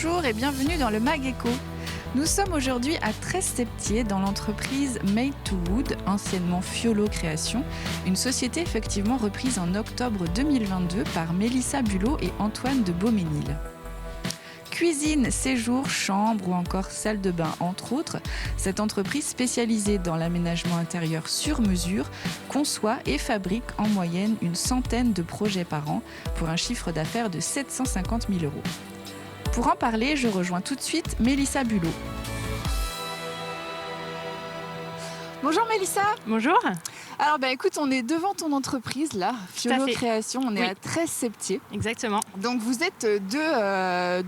Bonjour et bienvenue dans le Mag Éco. Nous sommes aujourd'hui à Tresse-Septier dans l'entreprise Made to Wood, anciennement Fiolo Création, une société effectivement reprise en octobre 2022 par Mélissa Bulot et Antoine de Beauménil. Cuisine, séjour, chambre ou encore salle de bain, entre autres, cette entreprise spécialisée dans l'aménagement intérieur sur mesure conçoit et fabrique en moyenne une centaine de projets par an pour un chiffre d'affaires de 750 000 €. Pour en parler, je rejoins tout de suite Mélissa Bulot. Bonjour Mélissa. Bonjour. Alors écoute, on est devant ton entreprise là, Fiolo Création, on est Oui. à Tresse-Septier. Exactement. Donc vous êtes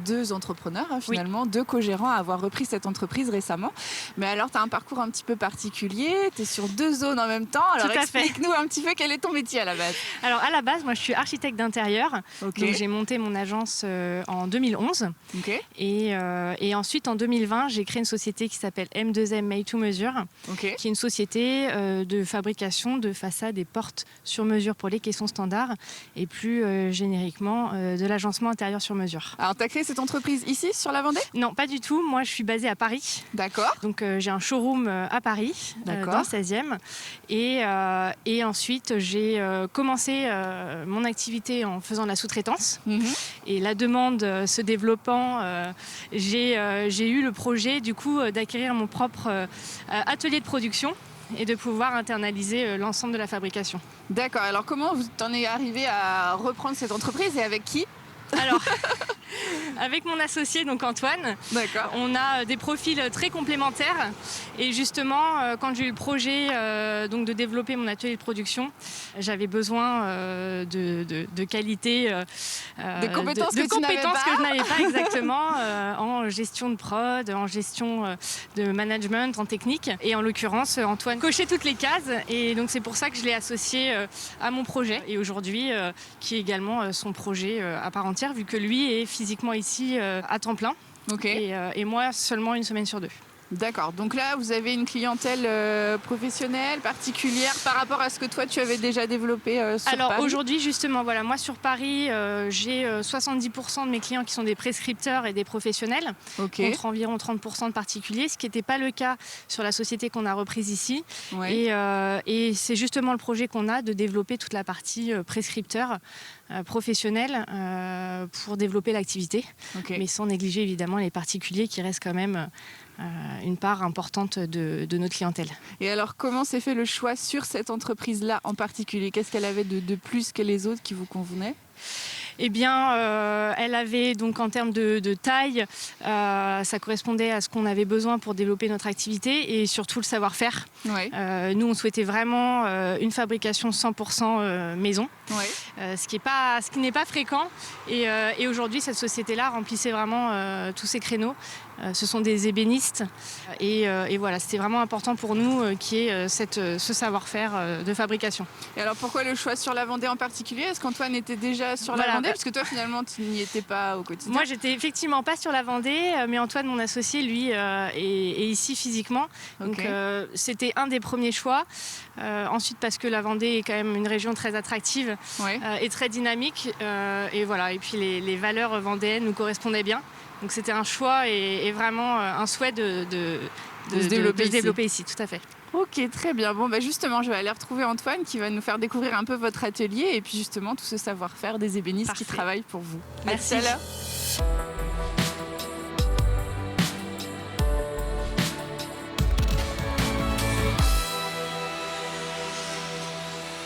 deux entrepreneurs finalement, deux co-gérants à avoir repris cette entreprise récemment. Mais alors tu as un parcours un petit peu particulier, tu es sur deux zones en même temps. Alors explique-nous un petit peu quel est ton métier à la base. Alors à la base, moi je suis architecte d'intérieur. Okay. Donc j'ai monté mon agence en 2011. Okay. Et ensuite en 2020, j'ai créé une société qui s'appelle M2M Made to Measure, okay. qui est une société de fabrication de façades et portes sur mesure pour les caissons standards et plus génériquement de l'agencement intérieur sur mesure. Alors tu as créé cette entreprise ici sur la Vendée ? Non, pas du tout. Moi je suis basée à Paris. D'accord. Donc j'ai un showroom à Paris, dans le 16e. Et ensuite j'ai commencé mon activité en faisant de la sous-traitance. Et la demande se développant, j'ai eu le projet du coup d'acquérir mon propre atelier de production et de pouvoir internaliser l'ensemble de la fabrication. D'accord, alors comment vous en êtes arrivé à reprendre cette entreprise et avec qui ? Alors, avec mon associé, donc Antoine, on a des profils très complémentaires. Et justement, quand j'ai eu le projet donc de développer mon atelier de production, j'avais besoin de qualité, des compétences, que je n'avais pas exactement en gestion de prod, en gestion de management, en technique. Et en l'occurrence, Antoine cochait toutes les cases. Et donc c'est pour ça que je l'ai associé à mon projet. Et aujourd'hui, qui est également son projet à part entière, vu que lui est physiquement ici à temps plein. Okay. Et moi seulement une semaine sur deux. D'accord, donc là vous avez une clientèle professionnelle, particulière par rapport à ce que toi tu avais déjà développé sur Paris ? Alors aujourd'hui justement, voilà, moi sur Paris j'ai 70% de mes clients qui sont des prescripteurs et des professionnels, contre environ 30% de particuliers, ce qui n'était pas le cas sur la société qu'on a reprise ici. Ouais. Et c'est justement le projet qu'on a de développer toute la partie prescripteur professionnel pour développer l'activité, mais sans négliger évidemment les particuliers qui restent quand même une part importante de notre clientèle. Et alors comment s'est fait le choix sur cette entreprise-là en particulier ? Qu'est-ce qu'elle avait de plus que les autres qui vous convenaient ? Eh bien, elle avait donc en termes de taille, ça correspondait à ce qu'on avait besoin pour développer notre activité et surtout le savoir-faire. Ouais. Nous, on souhaitait vraiment une fabrication 100% maison, ce qui n'est pas fréquent. Et aujourd'hui, cette société-là remplissait vraiment tous ces créneaux. Ce sont des ébénistes et voilà, c'était vraiment important pour nous qu'il y ait ce savoir-faire de fabrication. Et alors pourquoi le choix sur la Vendée en particulier ? Est-ce qu'Antoine était déjà sur la Vendée ? Parce que toi finalement tu n'y étais pas au quotidien. Moi j'étais effectivement pas sur la Vendée, mais Antoine, mon associé, lui est ici physiquement. Donc c'était un des premiers choix. Ensuite parce que la Vendée est quand même une région très attractive et très dynamique. Et voilà, et puis les valeurs vendéennes nous correspondaient bien. Donc c'était un choix et vraiment un souhait de se développer ici, tout à fait. Ok, très bien. Bon, justement, je vais aller retrouver Antoine qui va nous faire découvrir un peu votre atelier et puis justement tout ce savoir-faire des ébénistes qui travaillent pour vous. Merci. À tout à l'heure.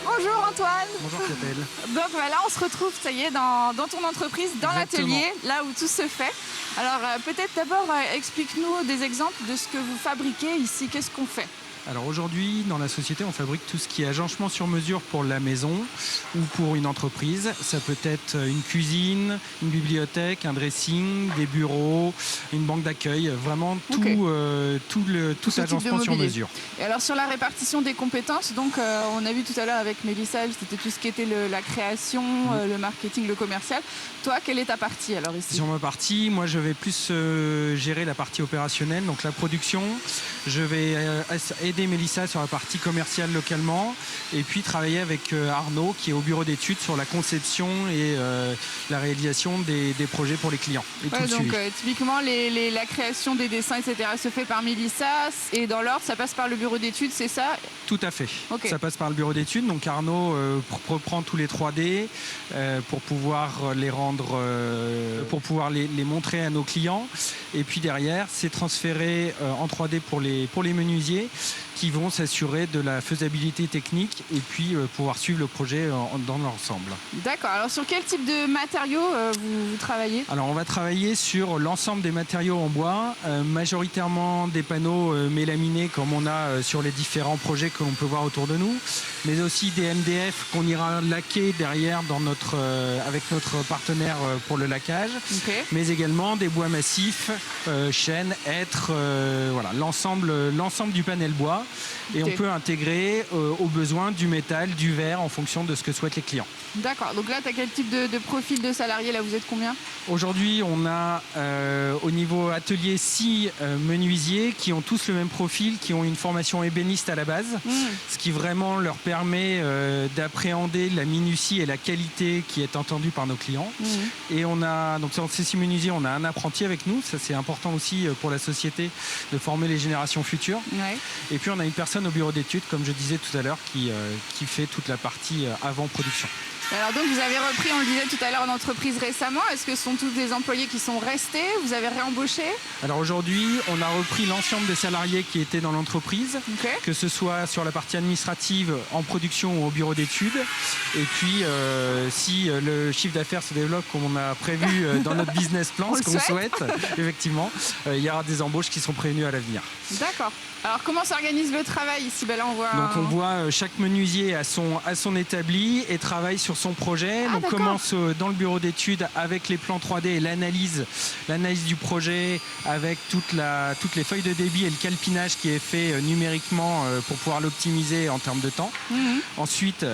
Bonjour Antoine. Bonjour Clotel. Donc voilà, on se retrouve, ça y est, dans ton entreprise, dans l'atelier, là où tout se fait. Alors peut-être d'abord, explique-nous des exemples de ce que vous fabriquez ici. Qu'est-ce qu'on fait ? Alors aujourd'hui, dans la société, on fabrique tout ce qui est agencement sur mesure pour la maison ou pour une entreprise. Ça peut être une cuisine, une bibliothèque, un dressing, des bureaux, une banque d'accueil, vraiment tout agencement sur mesure. Et alors sur la répartition des compétences, donc on a vu tout à l'heure avec Mélissa, c'était tout ce qui était la création, le marketing, le commercial. Toi, quelle est ta partie alors ici ? Sur ma partie, moi je vais plus gérer la partie opérationnelle, donc la production. Je vais aider aider Mélissa sur la partie commerciale localement et puis travailler avec Arnaud qui est au bureau d'études sur la conception et la réalisation des projets pour les clients. Et donc typiquement la création des dessins, etc. se fait par Mélissa et dans l'ordre ça passe par le bureau d'études, c'est ça? Tout à fait. Ça passe par le bureau d'études. Donc Arnaud reprend tous les 3D pour pouvoir les rendre, pour pouvoir les montrer à nos clients. Et puis derrière, c'est transféré en 3D pour les menuisiers qui vont s'assurer de la faisabilité technique et puis pouvoir suivre le projet dans l'ensemble. D'accord. Alors sur quel type de matériaux vous travaillez? Alors on va travailler sur l'ensemble des matériaux en bois, majoritairement des panneaux mélaminés comme on a sur les différents projets que l'on peut voir autour de nous, mais aussi des MDF qu'on ira laquer derrière avec notre partenaire pour le laquage, mais également des bois massifs, chênes, hêtres, voilà, l'ensemble du panel bois. Et on peut intégrer aux besoins du métal, du verre en fonction de ce que souhaitent les clients. D'accord, donc là tu as quel type de profil de salariés? Là vous êtes combien? Aujourd'hui on a au niveau atelier 6 menuisiers qui ont tous le même profil, qui ont une formation ébéniste à la base, ce qui vraiment leur permet d'appréhender la minutie et la qualité qui est entendue par nos clients. Et on a, donc dans ces 6 menuisiers, on a un apprenti avec nous, ça c'est important aussi pour la société de former les générations futures. Et puis on a une personne au bureau d'études, comme je disais tout à l'heure, qui fait toute la partie avant production. Alors donc vous avez repris, on le disait tout à l'heure, une entreprise récemment. Est-ce que ce sont tous des employés qui sont restés? Vous avez réembauché? Alors aujourd'hui, on a repris l'ensemble des salariés qui étaient dans l'entreprise, que ce soit sur la partie administrative, en production ou au bureau d'études. Et puis si le chiffre d'affaires se développe comme on a prévu dans notre business plan, ce qu'on souhaite, effectivement, il y aura des embauches qui sont prévenues à l'avenir. D'accord. Alors comment s'organise le travail ici? Ben là, on voit chaque menuisier à son établi et travaille sur son projet. On commence dans le bureau d'études avec les plans 3D et l'analyse du projet avec toutes les feuilles de débit et le calpinage qui est fait numériquement pour pouvoir l'optimiser en termes de temps. Ensuite,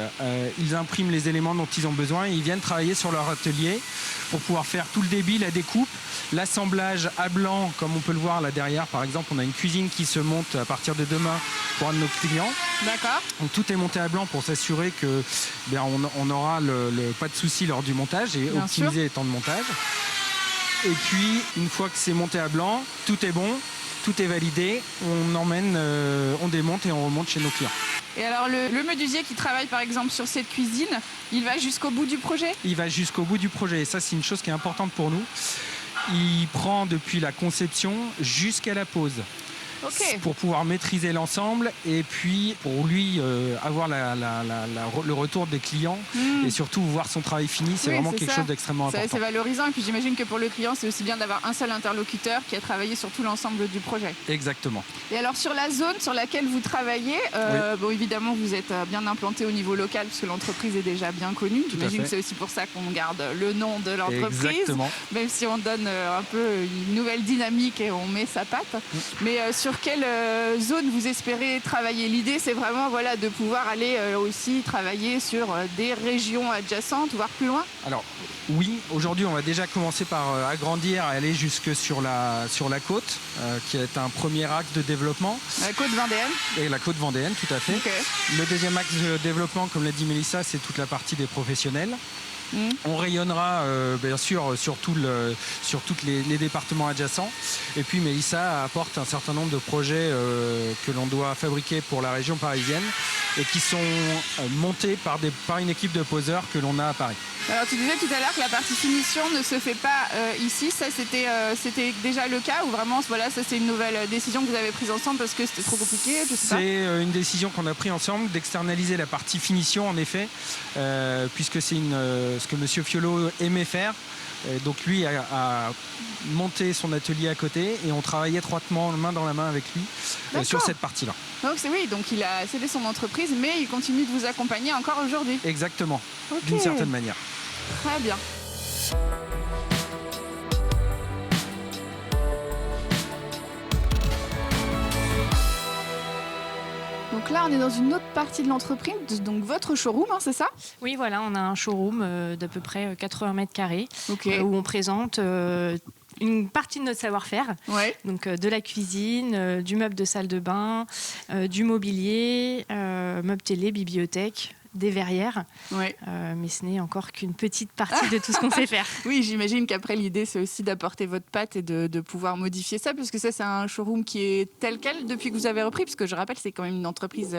ils impriment les éléments dont ils ont besoin et ils viennent travailler sur leur atelier pour pouvoir faire tout le débit, la découpe, l'assemblage à blanc, comme on peut le voir là derrière. Par exemple, on a une cuisine qui se monte à partir de demain pour un de nos clients. D'accord. Donc tout est monté à blanc pour s'assurer que on aura pas de souci lors du montage et optimiser les temps de montage. Et puis une fois que c'est monté à blanc, tout est bon, tout est validé, on démonte et on remonte chez nos clients. Et alors le menuisier qui travaille par exemple sur cette cuisine, il va jusqu'au bout du projet? Il va jusqu'au bout du projet et ça c'est une chose qui est importante pour nous. Il prend depuis la conception jusqu'à la pose. Pour pouvoir maîtriser l'ensemble et puis pour lui avoir le retour des clients et surtout voir son travail fini, c'est vraiment quelque chose d'extrêmement important. C'est valorisant et puis j'imagine que pour le client c'est aussi bien d'avoir un seul interlocuteur qui a travaillé sur tout l'ensemble du projet. Exactement. Et alors sur la zone sur laquelle vous travaillez, bon évidemment vous êtes bien implanté au niveau local puisque l'entreprise est déjà bien connue. J'imagine que c'est aussi pour ça qu'on garde le nom de l'entreprise. Exactement. Même si on donne un peu une nouvelle dynamique et on met sa patte. Mais sur quelle zone vous espérez travailler? L'idée c'est vraiment de pouvoir aller aussi travailler sur des régions adjacentes, voire plus loin. Alors oui, aujourd'hui on va déjà commencer par agrandir et aller jusque sur la côte, qui est un premier axe de développement. La côte vendéenne. Et la côte vendéenne, tout à fait. Le deuxième axe de développement, comme l'a dit Mélissa, c'est toute la partie des professionnels. On rayonnera bien sûr sur tous les départements adjacents. Et puis Mélissa apporte un certain nombre de projets que l'on doit fabriquer pour la région parisienne et qui sont montés par une équipe de poseurs que l'on a à Paris. Alors tu disais tout à l'heure que la partie finition ne se fait pas ici. Ça c'était déjà le cas ou vraiment ça c'est une nouvelle décision que vous avez prise ensemble parce que c'était trop compliqué? C'est une décision qu'on a prise ensemble d'externaliser la partie finition en effet, puisque c'est ce que Monsieur Fiolo aimait faire. Donc lui a monté son atelier à côté et on travaille étroitement main dans la main avec lui sur cette partie-là. Donc il a cédé son entreprise mais il continue de vous accompagner encore aujourd'hui. Exactement, d'une certaine manière. Très bien. Donc là, on est dans une autre partie de l'entreprise, donc votre showroom, c'est ça? Oui, voilà, on a un showroom d'à peu près 80 mètres carrés où on présente une partie de notre savoir-faire. Ouais. Donc de la cuisine, du meuble de salle de bain, du mobilier, meubles télé, bibliothèque, des verrières, Ouais. mais ce n'est encore qu'une petite partie de tout ce qu'on sait faire. Oui, j'imagine qu'après, l'idée, c'est aussi d'apporter votre patte et de pouvoir modifier ça, parce que ça, c'est un showroom qui est tel quel depuis que vous avez repris, parce que je rappelle, c'est quand même une entreprise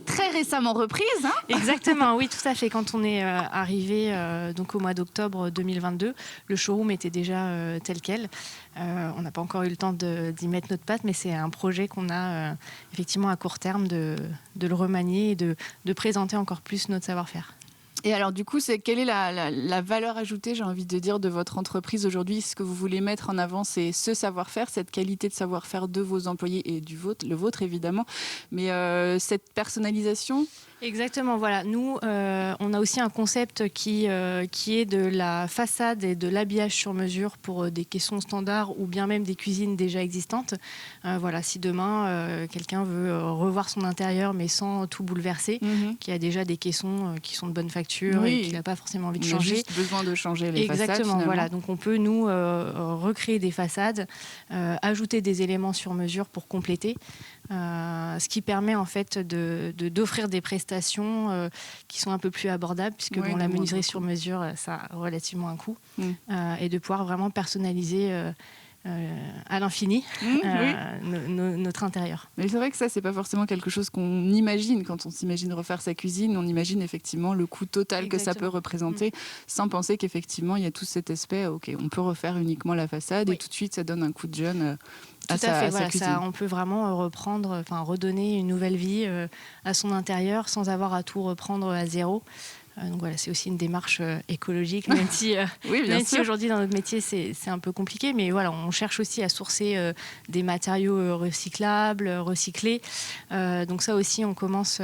très récemment reprise. Hein. Exactement, oui, tout à fait. Quand on est arrivé donc au mois d'octobre 2022, le showroom était déjà tel quel. On n'a pas encore eu le temps d'y mettre notre patte, mais c'est un projet qu'on a effectivement à court terme de le remanier et de présenter encore plus notre savoir-faire. Et alors, du coup, quelle est la valeur ajoutée, j'ai envie de dire, de votre entreprise aujourd'hui? Ce que vous voulez mettre en avant, c'est ce savoir-faire, cette qualité de savoir-faire de vos employés et le vôtre, évidemment. Mais cette personnalisation? Exactement, voilà. Nous, on a aussi un concept qui est de la façade et de l'habillage sur mesure pour des caissons standards ou bien même des cuisines déjà existantes. Voilà, si demain, quelqu'un veut revoir son intérieur mais sans tout bouleverser, qui a déjà des caissons qui sont de bonne facture et qui n'a pas forcément envie de changer. Juste besoin de changer les façades. Exactement, voilà. Donc on peut, nous, recréer des façades, ajouter des éléments sur mesure pour compléter. Ce qui permet en fait d'offrir des prestations qui sont un peu plus abordables, puisque la menuiserie sur mesure, ça a relativement un coût, et de pouvoir vraiment personnaliser à l'infini notre intérieur. Mais c'est vrai que ça, c'est pas forcément quelque chose qu'on imagine quand on s'imagine refaire sa cuisine. On imagine effectivement le coût total que ça peut représenter, sans penser qu'effectivement il y a tout cet aspect. Ok, on peut refaire uniquement la façade et tout de suite ça donne un coup de jeune. Tout à fait, voilà, ça, on peut vraiment redonner une nouvelle vie à son intérieur sans avoir à tout reprendre à zéro. Donc voilà, c'est aussi une démarche écologique, même si, si aujourd'hui dans notre métier c'est un peu compliqué, mais voilà, on cherche aussi à sourcer des matériaux recyclables, recyclés. Donc ça aussi, on commence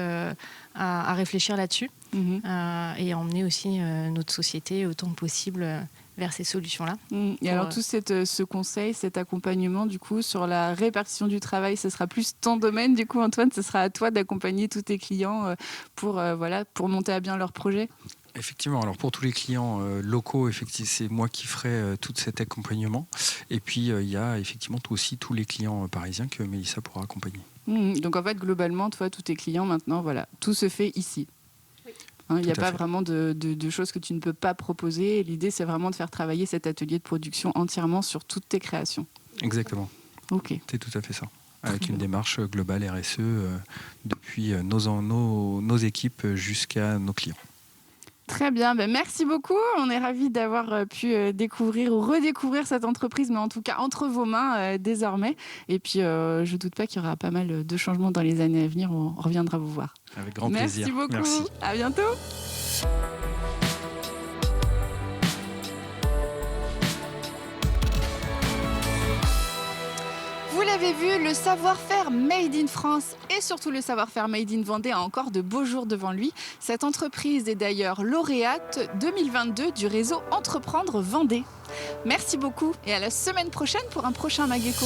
à réfléchir là-dessus et à emmener aussi notre société autant que possible vers ces solutions-là. Et alors tout ce conseil, cet accompagnement du coup sur la répartition du travail, ce sera plus ton domaine du coup, Antoine, ce sera à toi d'accompagner tous tes clients pour monter à bien leur projet. Effectivement, alors pour tous les clients locaux, effectivement, c'est moi qui ferai tout cet accompagnement. Et puis il y a effectivement aussi tous les clients parisiens que Mélissa pourra accompagner. Donc en fait, globalement, toi, tous tes clients maintenant, voilà, tout se fait ici. Il n'y a pas vraiment de choses que tu ne peux pas proposer. L'idée, c'est vraiment de faire travailler cet atelier de production entièrement sur toutes tes créations. Exactement. Ok. C'est tout à fait ça. Avec une démarche globale RSE depuis nos équipes jusqu'à nos clients. Très bien, merci beaucoup. On est ravis d'avoir pu découvrir ou redécouvrir cette entreprise, mais en tout cas entre vos mains désormais. Et puis, je ne doute pas qu'il y aura pas mal de changements dans les années à venir. On reviendra vous voir. Avec grand plaisir. Merci beaucoup. Merci. À bientôt. Vous l'avez vu, le savoir-faire made in France et surtout le savoir-faire made in Vendée a encore de beaux jours devant lui. Cette entreprise est d'ailleurs lauréate 2022 du réseau Entreprendre Vendée. Merci beaucoup et à la semaine prochaine pour un prochain Mag Éco.